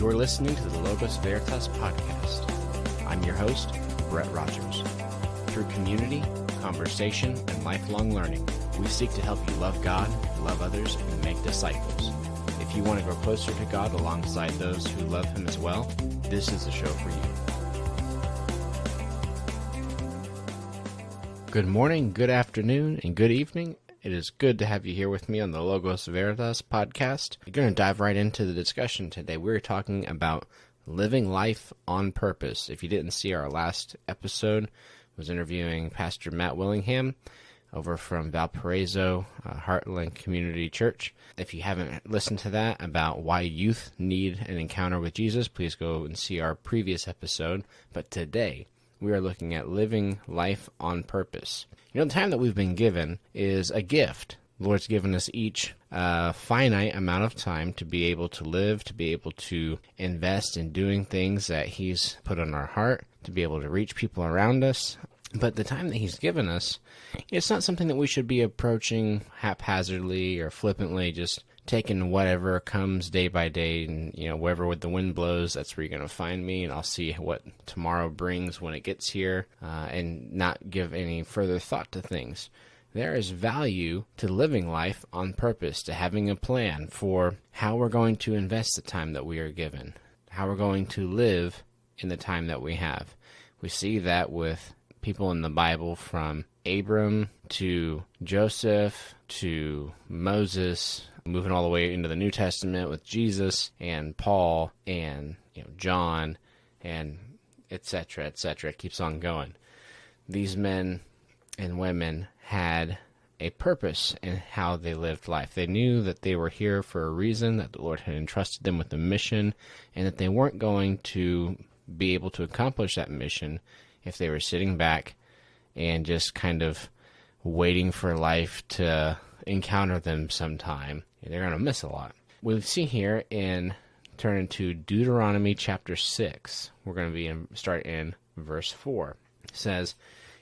You're listening to the Logos Veritas podcast. I'm your host, Brett Rogers. Through community, conversation, and lifelong learning, we seek to help you love God, love others, and make disciples. If you want to grow closer to God alongside those who love Him as well, this is the show for you. Good morning, good afternoon, and good evening. It is good to have you here with me on the Logos Veritas podcast. We're going to dive right into the discussion today. We're talking about living life on purpose. If you didn't see our last episode, I was interviewing Pastor Matt Willingham over from Valparaiso Heartland Community Church. If you haven't listened to that about why youth need an encounter with Jesus, please go and see our previous episode. But today, we are looking at living life on purpose. You know, the time that we've been given is a gift. The Lord's given us each a finite amount of time to be able to live, to be able to invest in doing things that He's put on our heart, to be able to reach people around us. But the time that He's given us, it's not something that we should be approaching haphazardly or flippantly, just taking whatever comes day by day, and wherever the wind blows, that's where you're going to find me, and I'll see what tomorrow brings when it gets here, and not give any further thought to things. There is value to living life on purpose, to having a plan for how we're going to invest the time that we are given, how we're going to live in the time that we have. We see that with people in the Bible, from Abram to Joseph to Moses, moving all the way into the New Testament with Jesus and Paul and John and etc., etc. It keeps on going. These men and women had a purpose in how they lived life. They knew that they were here for a reason, that the Lord had entrusted them with a mission, and that they weren't going to be able to accomplish that mission if they were sitting back and just kind of waiting for life to encounter them sometime. They're going to miss a lot. We see here turn into Deuteronomy chapter 6. We're going to start in verse 4. It says,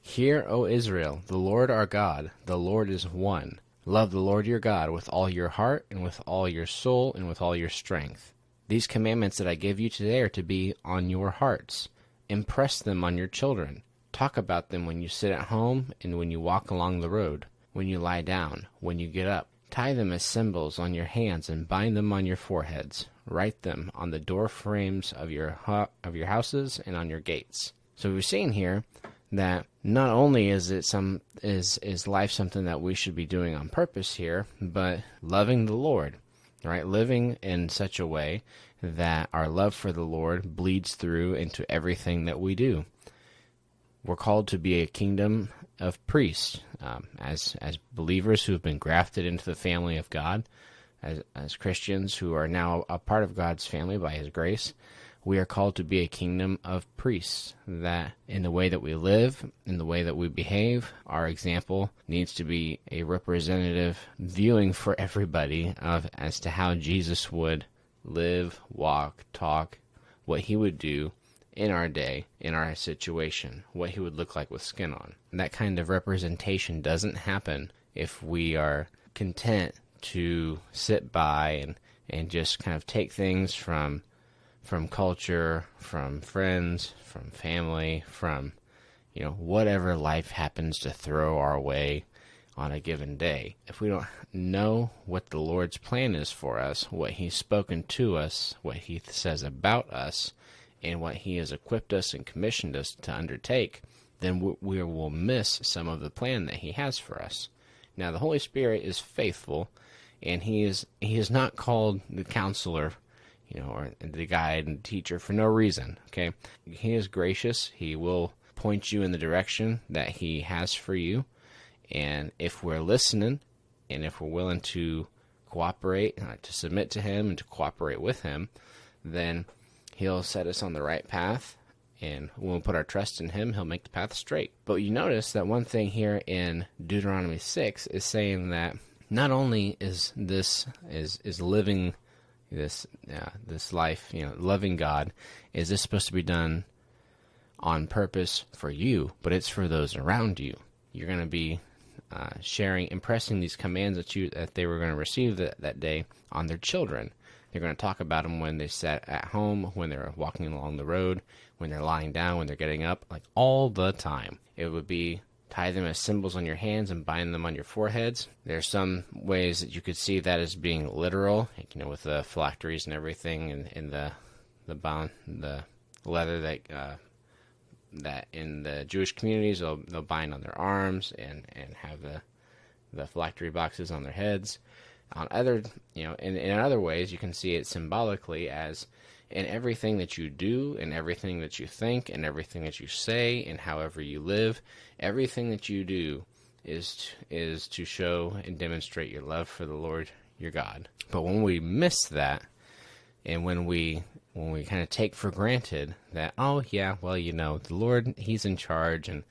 "Hear, O Israel, the Lord our God, the Lord is one. Love the Lord your God with all your heart and with all your soul and with all your strength. These commandments that I give you today are to be on your hearts. Impress them on your children. Talk about them when you sit at home and when you walk along the road, when you lie down, when you get up. Tie them as symbols on your hands and bind them on your foreheads. Write them on the door frames of your houses and on your gates." So we're seeing here that not only is life something that we should be doing on purpose here, but loving the Lord, right? Living in such a way that our love for the Lord bleeds through into everything that we do. We're called to be a kingdom of priests, as believers who have been grafted into the family of God, as Christians who are now a part of God's family by His grace. We are called to be a kingdom of priests, that in the way that we live, in the way that we behave, our example needs to be a representative viewing for everybody as to how Jesus would live, walk, talk, what He would do in our day, in our situation, what He would look like with skin on. And that kind of representation doesn't happen if we are content to sit by and just kind of take things from culture, from friends, from family, from whatever life happens to throw our way on a given day. If we don't know what the Lord's plan is for us, what He's spoken to us, what He says about us, and what He has equipped us and commissioned us to undertake, then we will miss some of the plan that He has for us. Now, the Holy Spirit is faithful, and He is not called the counselor, or the guide and teacher for no reason, okay? He is gracious. He will point you in the direction that He has for you, and if we're listening, and if we're willing to cooperate, to submit to Him and to cooperate with Him, then He'll set us on the right path, and when we put our trust in Him, He'll make the path straight. But you notice that one thing here in Deuteronomy 6 is saying that not only is living this life, loving God, is this supposed to be done on purpose for you, but it's for those around you. You're going to be impressing these commands that they were going to receive that day on their children. They're They're going to talk about them when they sat at home, when they're walking along the road, when they're lying down, when they're getting up, like all the time. It would be tie them as symbols on your hands and bind them on your foreheads. There's some ways that you could see that as being literal, with the phylacteries and everything, and the leather that in the Jewish communities they'll bind on their arms and have the phylactery boxes on their heads. On other, in other ways, you can see it symbolically as in everything that you do, and everything that you think, and everything that you say, and however you live, everything that you do is to show and demonstrate your love for the Lord your God. But when we miss that, and when we kind of take for granted that, oh yeah, well, the Lord, He's in charge, and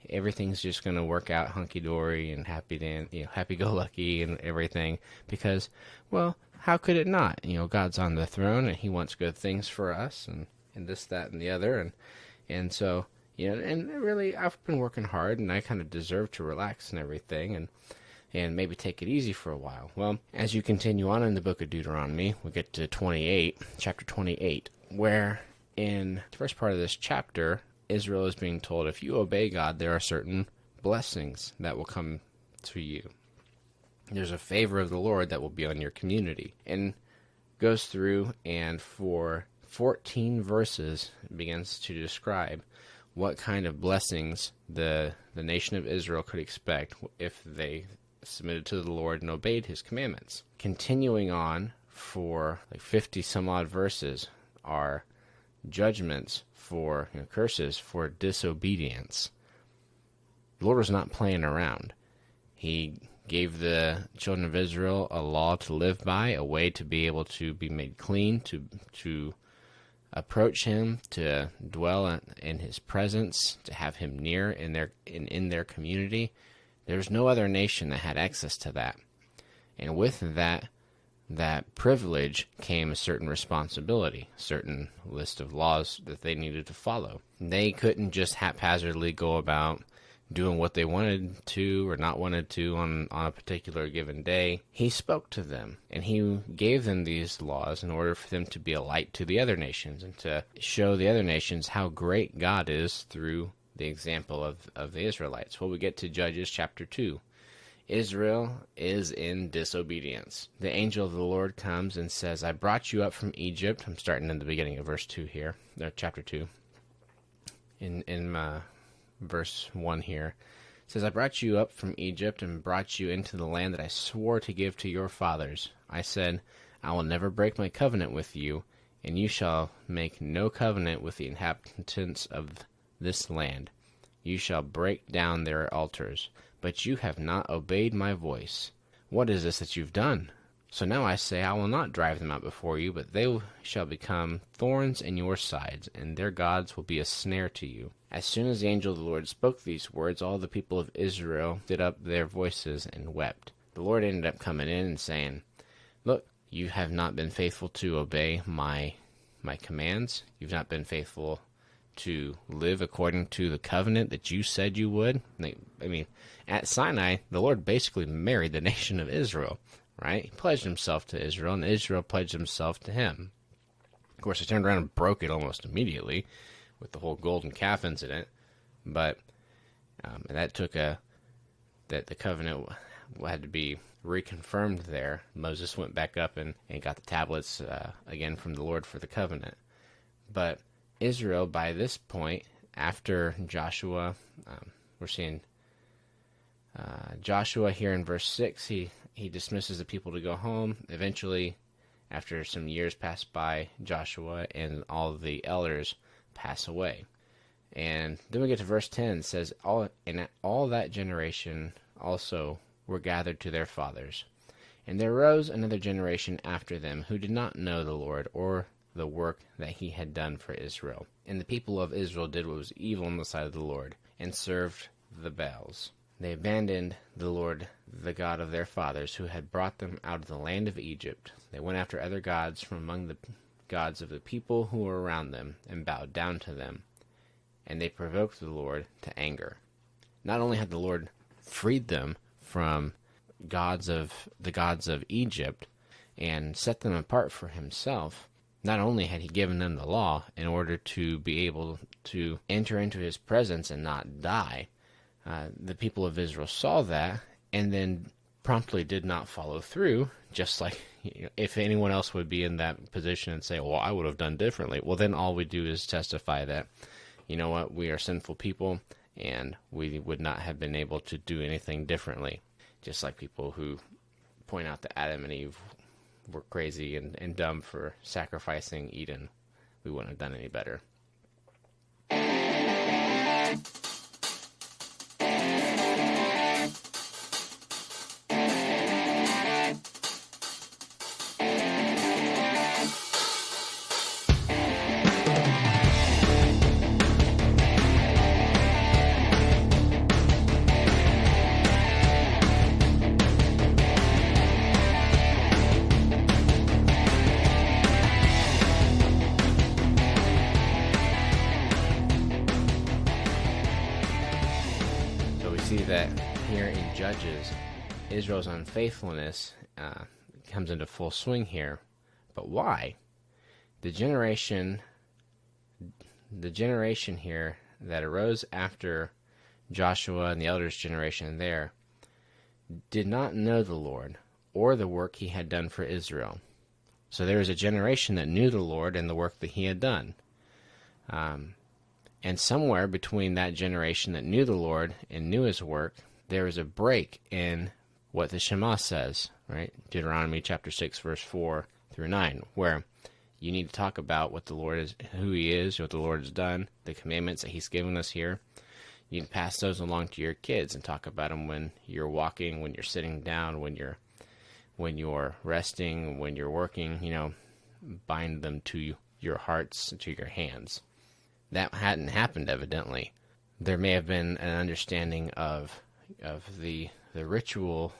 everything's just going to work out hunky-dory and happy-go-lucky and everything, because, well, how could it not? God's on the throne, and He wants good things for us, and this, that, and the other, and so, and really, I've been working hard, and I kind of deserve to relax and everything, and maybe take it easy for a while. Well, as you continue on in the book of Deuteronomy, we get to chapter 28, where in the first part of this chapter, Israel is being told, if you obey God, there are certain blessings that will come to you. There's a favor of the Lord that will be on your community. And goes through, and for 14 verses begins to describe what kind of blessings the nation of Israel could expect if they submitted to the Lord and obeyed His commandments. Continuing on for 50 some odd verses are judgments for curses for disobedience. The Lord was not playing around. He gave the children of Israel a law to live by, a way to be able to be made clean, to approach Him, to dwell in His presence, to have Him near in their community. There's no other nation that had access to that. And with that privilege came a certain responsibility, a certain list of laws that they needed to follow. They couldn't just haphazardly go about doing what they wanted to or not wanted to on a particular given day. He spoke to them, and He gave them these laws in order for them to be a light to the other nations and to show the other nations how great God is through the example of the Israelites. Well, we get to Judges chapter 2. Israel is in disobedience. The angel of the Lord comes and says, I brought you up from Egypt. I'm starting in the beginning of verse 2 here, chapter 2. In verse 1 here, it says, I brought you up from Egypt and brought you into the land that I swore to give to your fathers. I said, I will never break my covenant with you, and you shall make no covenant with the inhabitants of this land. You shall break down their altars. But you have not obeyed my voice. What is this that you've done? So now I say, I will not drive them out before you, but they shall become thorns in your sides, and their gods will be a snare to you. As soon as the angel of the Lord spoke these words, all the people of Israel did up their voices and wept. The Lord ended up coming in and saying, look, you have not been faithful to obey my commands. You've not been faithful to live according to the covenant that you said you would. At Sinai, the Lord basically married the nation of Israel, right? He pledged Himself to Israel, and Israel pledged Himself to Him. Of course, He turned around and broke it almost immediately with the whole golden calf incident, but that took that the covenant had to be reconfirmed there. Moses went back up and got the tablets again from the Lord for the covenant. But Israel, by this point, after Joshua, we're seeing Joshua here in verse 6, he dismisses the people to go home. Eventually, after some years pass by, Joshua and all of the elders pass away. And then we get to verse 10, it says, all that generation also were gathered to their fathers. And there arose another generation after them who did not know the Lord or the work that He had done for Israel. And the people of Israel did what was evil in the sight of the Lord, and served the Baals. They abandoned the Lord, the God of their fathers, who had brought them out of the land of Egypt. They went after other gods from among the gods of the people who were around them, and bowed down to them. And they provoked the Lord to anger. Not only had the Lord freed them from the gods of Egypt, and set them apart for himself, not only had he given them the law in order to be able to enter into his presence and not die, the people of Israel saw that and then promptly did not follow through, just like if anyone else would be in that position and say, well, I would have done differently. Well, then all we do is testify that, you know what, we are sinful people and we would not have been able to do anything differently. Just like people who point out that Adam and Eve were crazy and dumb for sacrificing Eden. We wouldn't have done any better. That here in Judges, Israel's unfaithfulness comes into full swing here. But why? The generation here that arose after Joshua and the elders' generation there did not know the Lord or the work he had done for Israel. So there was a generation that knew the Lord and the work that he had done. And somewhere between that generation that knew the Lord and knew his work, there was a break in what the Shema says, right? Deuteronomy chapter 6, verse 4 through 9, where you need to talk about what the Lord is, who he is, what the Lord has done, the commandments that he's given us here. You can pass those along to your kids and talk about them when you're walking, when you're sitting down, when you're resting, when you're working, bind them to your hearts, to your hands. That hadn't happened, evidently. There may have been an understanding of the ritual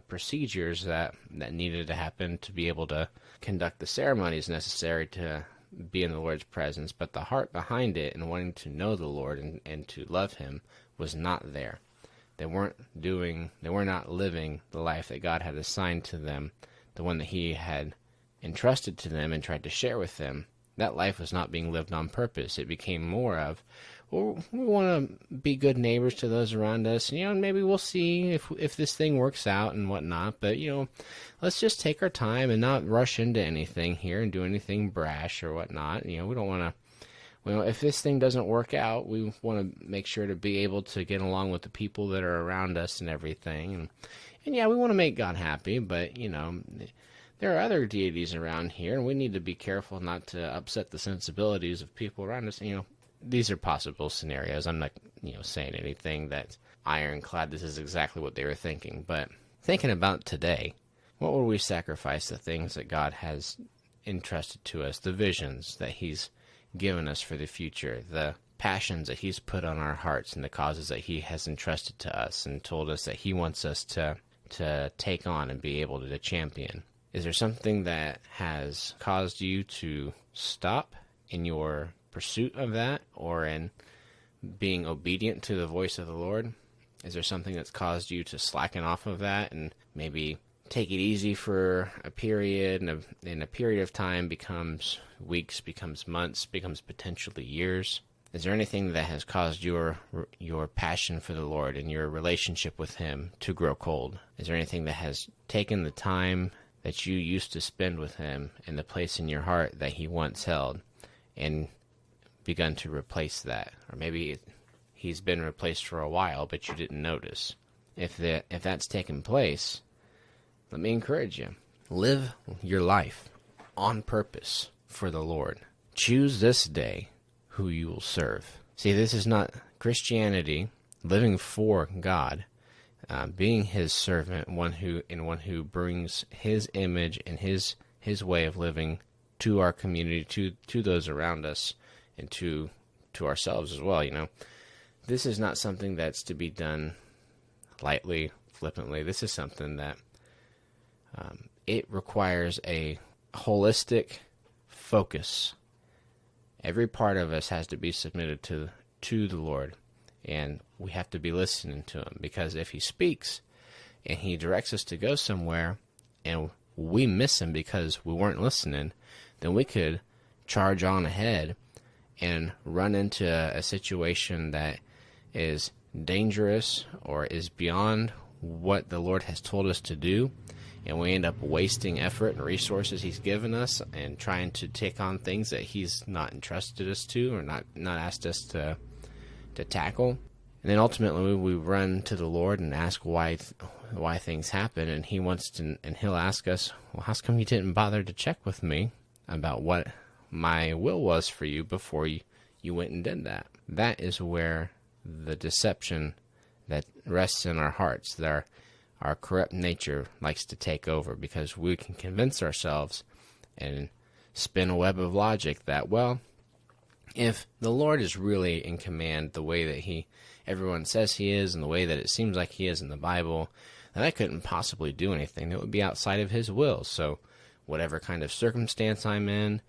procedures that needed to happen to be able to conduct the ceremonies necessary to be in the Lord's presence, but the heart behind it and wanting to know the Lord and to love him was not there. They were not living the life that God had assigned to them, the one that he had entrusted to them and tried to share with them. That life was not being lived on purpose. It became more of, well, we want to be good neighbors to those around us, and maybe we'll see if this thing works out and whatnot, but, let's just take our time and not rush into anything here and do anything brash or whatnot. We don't want to, if this thing doesn't work out, we want to make sure to be able to get along with the people that are around us and everything. And yeah, we want to make God happy, but, there are other deities around here, and we need to be careful not to upset the sensibilities of people around us. These are possible scenarios. I'm not, saying anything that's ironclad. This is exactly what they were thinking. But thinking about today, what would we sacrifice the things that God has entrusted to us, the visions that he's given us for the future, the passions that he's put on our hearts, and the causes that he has entrusted to us and told us that he wants us to take on and be able to champion? Is there something that has caused you to stop in your pursuit of that or in being obedient to the voice of the Lord? Is there something that's caused you to slacken off of that and maybe take it easy for a period, and a period of time becomes weeks, becomes months, becomes potentially years? Is there anything that has caused your passion for the Lord and your relationship with him to grow cold? Is there anything that has taken the time that you used to spend with him and the place in your heart that he once held and begun to replace that? Or maybe he's been replaced for a while, but you didn't notice. If that's taken place, let me encourage you. Live your life on purpose for the Lord. Choose this day who you will serve. See, this is not Christianity, living for God, being his servant, one who brings his image and his way of living to our community, to those around us, and to ourselves as well. This is not something that's to be done lightly, flippantly. This is something that it requires a holistic focus. Every part of us has to be submitted to the Lord. And we have to be listening to him, because if he speaks and he directs us to go somewhere and we miss him because we weren't listening, then we could charge on ahead and run into a situation that is dangerous or is beyond what the Lord has told us to do, and we end up wasting effort and resources he's given us and trying to take on things that he's not entrusted us to or not asked us to tackle. And then ultimately we run to the Lord and ask why things happen, and he'll ask us, well, how come you didn't bother to check with me about what my will was for you before you went and did that? That is where the deception that rests in our hearts, that our corrupt nature likes to take over, because we can convince ourselves and spin a web of logic that, well, if the Lord is really in command the way that everyone says he is and the way that it seems like he is in the Bible, then I couldn't possibly do anything that would be outside of his will. So whatever kind of circumstance I'm in,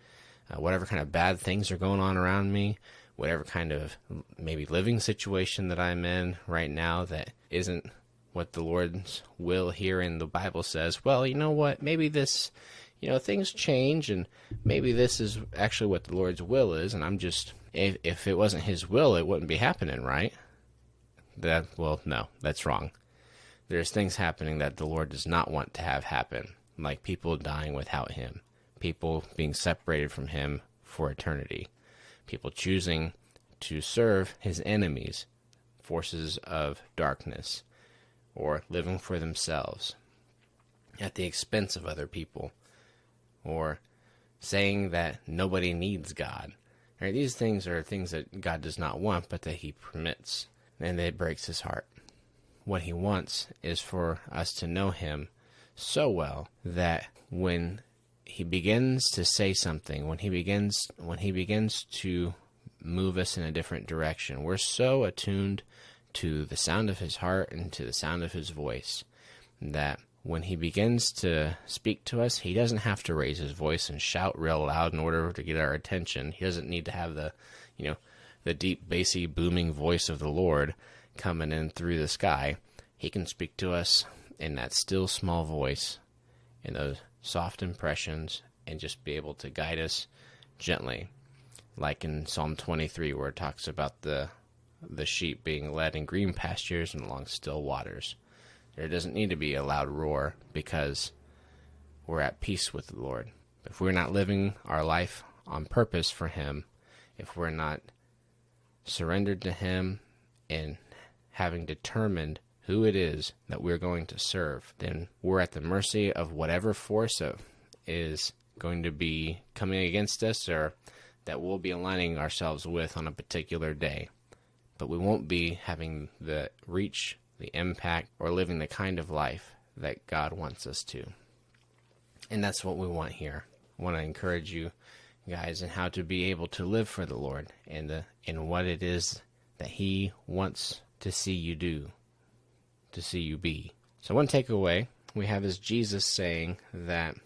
whatever kind of bad things are going on around me, whatever kind of maybe living situation that I'm in right now that isn't what the Lord's will here in the Bible says, well, you know what, maybe this, things change, and maybe this is actually what the Lord's will is, and I'm just, if it wasn't his will, it wouldn't be happening, right? No, that's wrong. There's things happening that the Lord does not want to have happen, like people dying without him, people being separated from him for eternity, people choosing to serve his enemies, forces of darkness, or living for themselves at the expense of other people, or saying that nobody needs God. Right? These things are things that God does not want, but that he permits, and it breaks his heart. What he wants is for us to know him so well that when he begins to say something, when he begins to move us in a different direction, we're so attuned to the sound of his heart and to the sound of his voice that when he begins to speak to us, he doesn't have to raise his voice and shout real loud in order to get our attention. He doesn't need to have the deep, bassy, booming voice of the Lord coming in through the sky. He can speak to us in that still, small voice, in those soft impressions, and just be able to guide us gently, like in Psalm 23, where it talks about the sheep being led in green pastures and along still waters. There doesn't need to be a loud roar, because we're at peace with the Lord. If we're not living our life on purpose for him, if we're not surrendered to him and having determined who it is that we're going to serve, then we're at the mercy of whatever force is going to be coming against us, or that we'll be aligning ourselves with on a particular day. But we won't be having the reach, the impact, or living the kind of life that God wants us to. And that's what we want here. I want to encourage you guys in how to be able to live for the Lord, and in what it is that he wants to see you do, to see you be. So one takeaway we have is Jesus saying that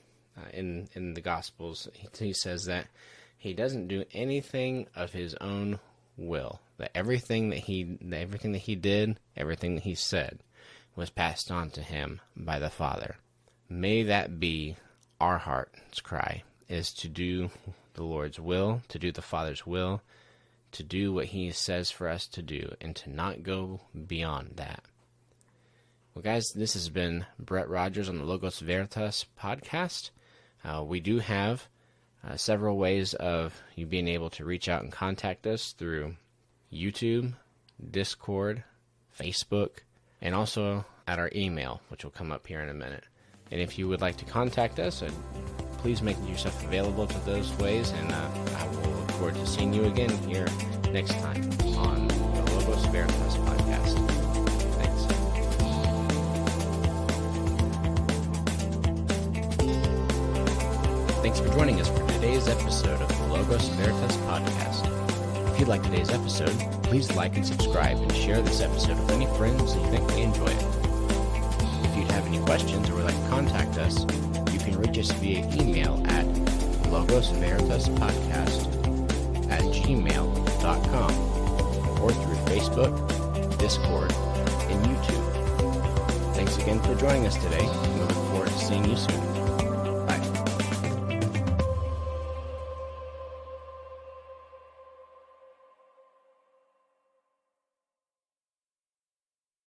in the Gospels, he says that he doesn't do anything of his own will. That everything that he did, everything that he said, was passed on to him by the Father. May that be our heart's cry, is to do the Lord's will, to do the Father's will, to do what he says for us to do, and to not go beyond that. Well, guys, this has been Brett Rogers on the Logos Veritas podcast. We do have several ways of you being able to reach out and contact us through YouTube, Discord, Facebook, and also at our email, which will come up here in a minute. And if you would like to contact us, please make yourself available to those ways, and I will look forward to seeing you again here next time on the Logos Veritas podcast. Thanks. Thanks for joining us for today's episode of the Logos Veritas podcast. If you like today's episode, please like and subscribe and share this episode with any friends that you think may enjoy it. If you have any questions or would like to contact us, you can reach us via email at logosveritas@gmail.com or through Facebook, Discord, and YouTube. Thanks again for joining us today, and we look forward to seeing you soon.